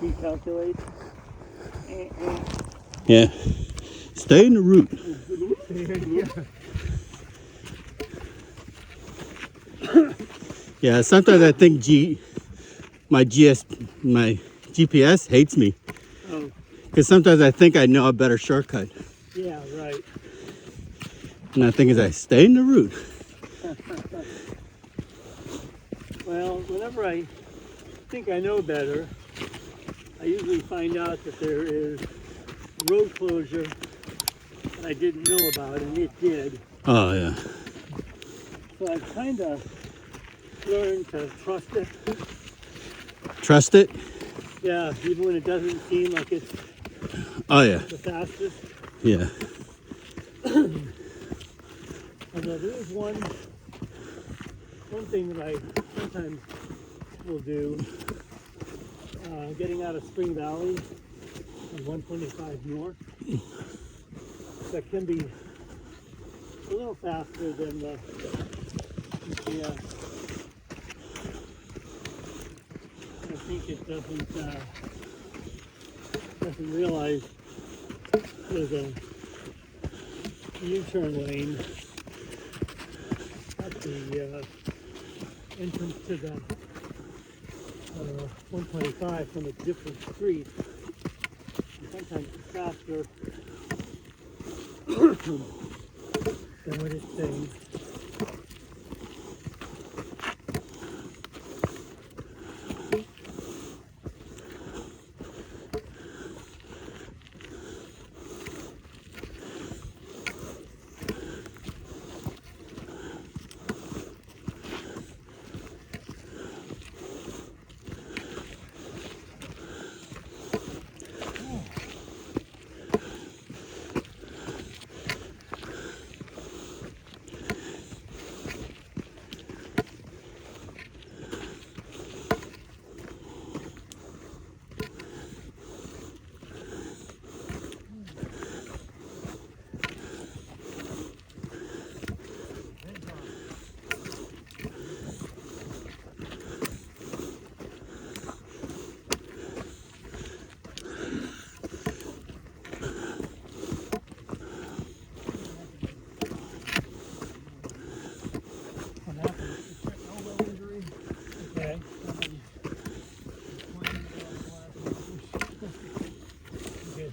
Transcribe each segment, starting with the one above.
recalculate. Yeah. Stay in the route. Yeah, sometimes I think my GPS hates me. Oh. Because sometimes I think I know a better shortcut. Yeah, right. And I think I stay in the route. Well, whenever I think I know better, I usually find out that there is road closure that I didn't know about, and it did. Oh, yeah. So I've kind of learned to trust it. Trust it? Yeah, even when it doesn't seem like it's the fastest. Yeah. Although there is one thing that I sometimes will do, getting out of Spring Valley on 125 north. That can be a little faster than the GPS. I think it doesn't realize there's a U-turn lane at the entrance to the 125 from a different street. And sometimes it's faster than what it's saying.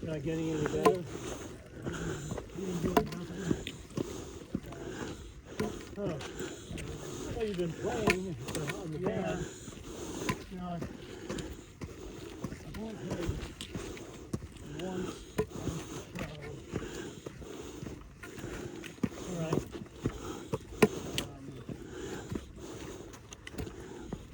Not getting any better. Huh. Well, you've been playing on the band. No, I've only played once on the show. All right.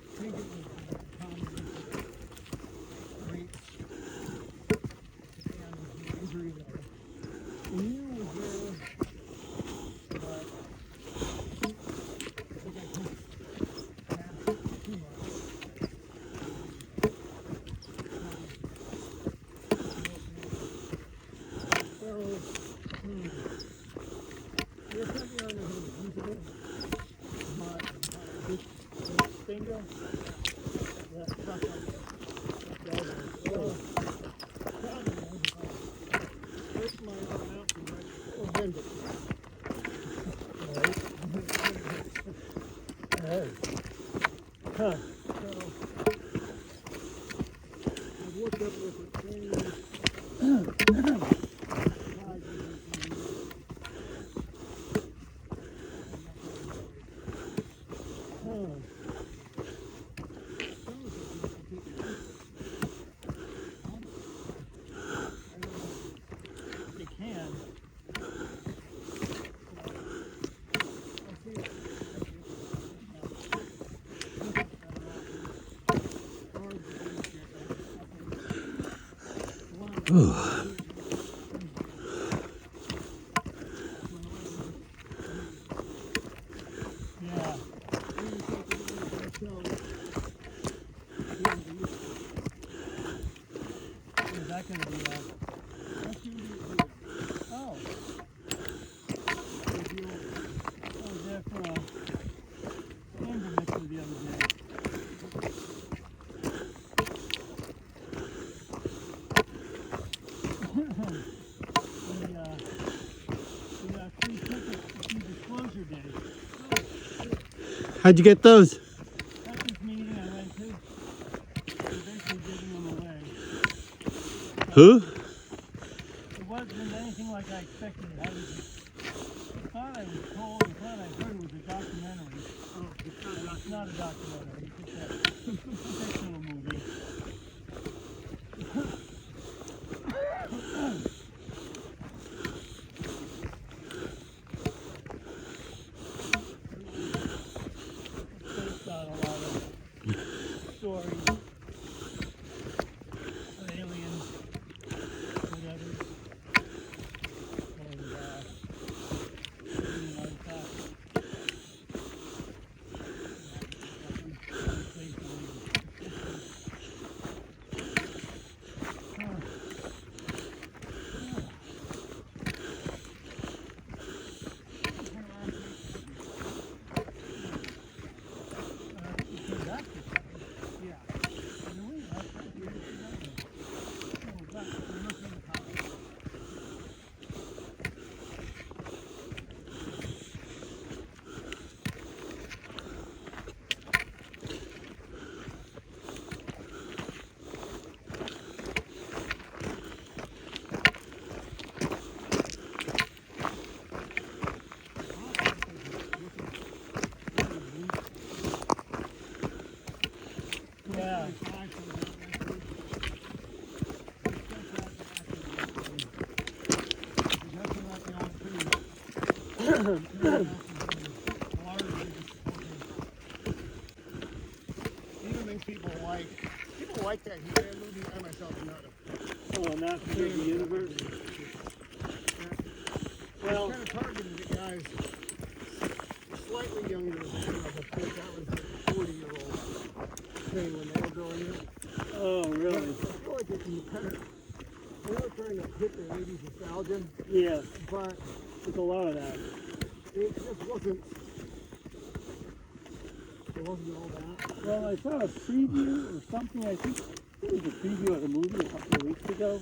I think it was Huh. So, I've worked up with a training. They can. Ooh. Yeah. Is that going to be like? Oh. I was there for a anger mixer the other day. How'd you get those? At this meeting I went to, they're basically giving them away. Who? It wasn't anything like I expected. I thought I was told, I thought I heard it was a documentary. Oh, it's not a documentary. It's a fictional movie. It's based on a lot of stories of aliens, whatever. And yeah. Even things people like that He-Man movie. I myself am not a Oh, not for the universe. Well, kind of targeted at guys slightly younger than I was. I think that was a 40-year-old thing when they were growing up. oh, But really? I feel like it can kind of, they were trying to hit their 80s nostalgia, Yeah, but there's a lot of that. it just wasn't. It wasn't all that. Well, I saw a preview or something. I think it was a preview of the movie a couple of weeks ago.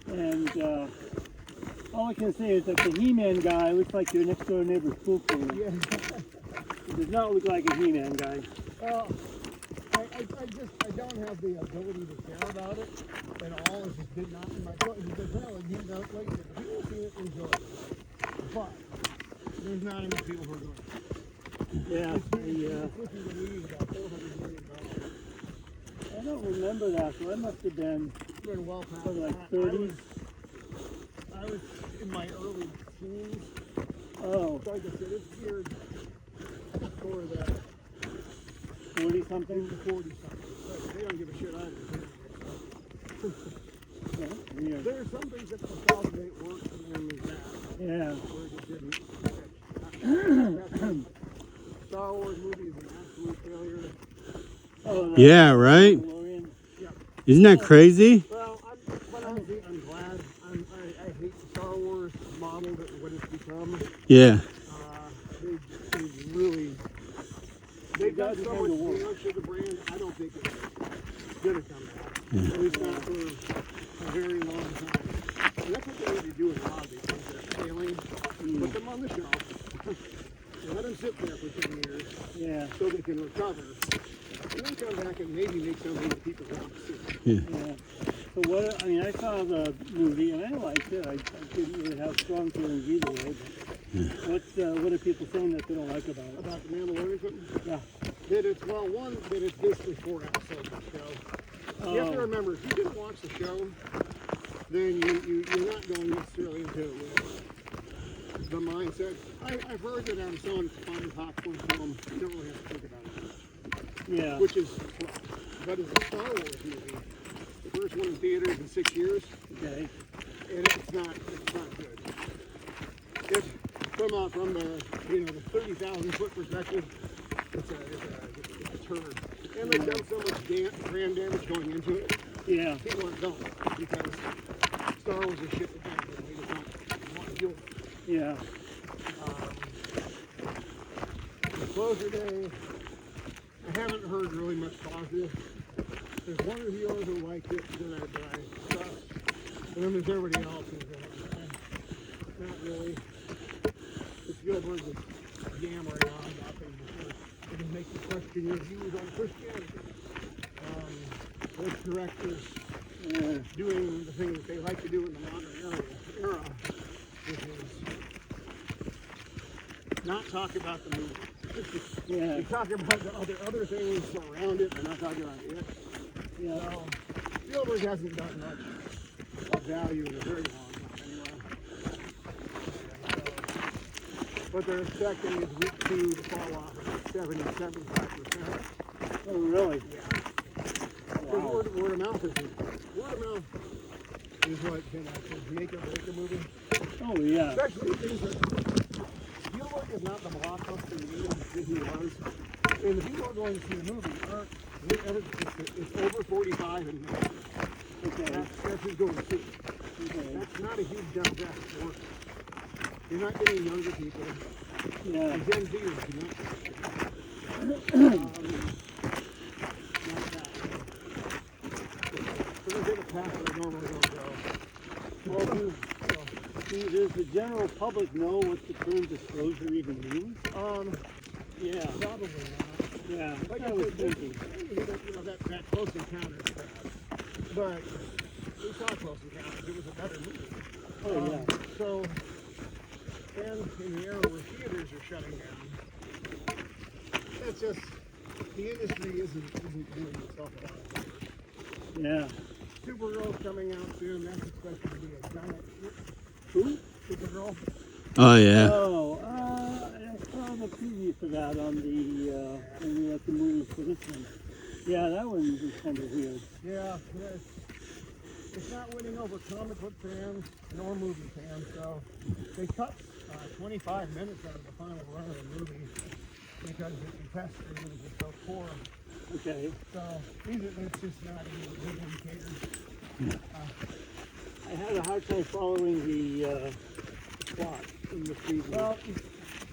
And all I can say is that the He-Man guy looks like your next door neighbor's pool cleaner. Yeah. He does not look like a He-Man guy. Well, I don't have the ability to care about it at all. It just did not in my foot. Because like I said, people see it, enjoy it. But there's not enough people who are doing it. Yeah, This is a movie about $400 million. I don't remember that, so I must have been Been well past probably like that. 30s. I was in my early teens. Oh, So like I said, it's weird for the 40 something. 40 something. But they don't give a shit either. Yeah, weird. There are some things that consolidate work and then there's that. Yeah. Where it just didn't. Star Wars movie is an absolute failure. Oh, Yeah, right? Mandalorian. Isn't that crazy? Well, I'm glad. I hate Star Wars model that what it's become. Yeah. They really they've got so much damage to the brand. I don't think it's gonna come back. At least not for a very long time. And that's what they need to do with a lot of these things that are failing. Put them on the shelf. Let them sit there for 10 years. Yeah. So they can recover. And then come back and maybe make something that people want to see. Yeah. So what? I mean, I saw the movie and I liked it. I didn't really have strong feelings either way. But what are people saying that they don't like about it? About the Mandalorian? Yeah. That it's, well, one, that it's basically 4 episodes of the show. You have to remember, if you didn't watch the show, then you're not going necessarily into it with the mindset. I've heard that on someone's fun popcorn film, you don't really have to think about it. Yeah. Which is correct. But as a Star Wars movie, the first one in theaters in 6 years, Okay. and it's not good. It's from the the 30,000 foot perspective, it's a turd. And they've done so much brand damage going into it. Yeah. People aren't going because Star Wars is shit that they just don't want to deal with. Yeah. The closure day, I haven't heard really much positive. There's one reviewer who liked it that I trust, and then there's everybody else who's not really. The Spielberg was yammering on about things before. can you use on Christianity? Those directors doing the thing that they like to do in the modern era, which is not talk about the movie. Yeah. They talk about the other things around it, they're not talking about it. Yeah. So, Spielberg hasn't done much of value in a very long time anyway. But they're expecting his week 2 to fall off about 70-75%. Oh, really? Yeah. Word of mouth is what can actually make or break a movie. Oh, yeah. Especially things that Spielberg is not the blockbuster that he was. And the people going to see the movie aren't. It's over 45 and Okay. that's who's going to see it. Okay. That's not a huge demographic for it. You're not getting younger people. Yeah. And Gen Zers do not. Not that. So they take a path that they normally don't go. Well, does the general public know what the term disclosure even means? Yeah, probably not. Yeah, Like I was said, thinking. that Close Encounters stuff. But we saw Close Encounters. It was a better movie. Oh, yeah. So, and in the era where theaters are shutting down, it's just the industry isn't doing itself a lot of favor. Yeah. Supergirl's coming out soon. That's expected to be a giant hit. Who? Supergirl. Oh yeah. Oh, I saw the preview for that on the when we at the movies for this one. Yeah, that one was kind of weird. Yeah, it's not winning over comic book fans nor movie fans. So they cut 25 minutes out of the final run of the movie because the test screenings are so poor. Okay. So it's just not a good indicator. I had a hard time following the plot in the preview. Well,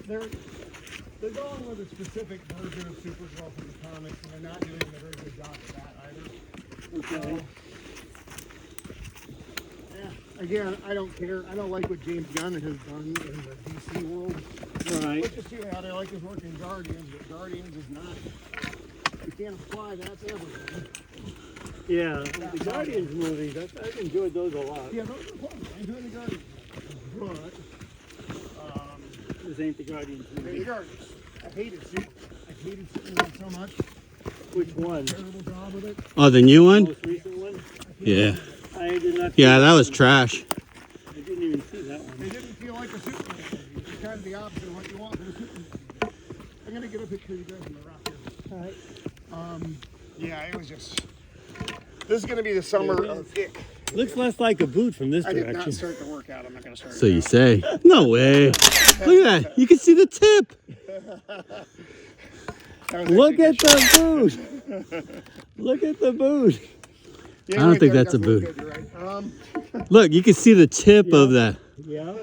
they're going with a specific version of Supergirl from the comics, and they're not doing a very good job of that either. Okay. Yeah. Again, I don't care. I don't like what James Gunn has done in the DC world. Right. Let's just see how they like his work in Guardians, but Guardians is not. You can't apply that to everything. Yeah, the Guardians movies, I've enjoyed those a lot. Yeah, those are fun. I enjoy the Guardians. But, This ain't the Guardians the movie. Guardians. I hated Superman. I hated Superman so much. Which one? Terrible job with it. Oh, the new The one? most recent one? Yeah. I did not see Yeah, that was trash. I didn't even see that It one. didn't feel like a Superman movie. It's kind of the opposite of what you want from a Superman movie. I'm going to get a picture of you guys in the rock here. All right. Yeah, it was just. This is going to be the summer of ick. Looks less like a boot from this I did not direction. start the workout. I'm not going to start. So you say? No way. Look at that. You can see the tip. Look at the boot. Look at the boot. Yeah, I don't right think there, that's a really boot. good, you're right. Look, you can see the tip of that. Yeah.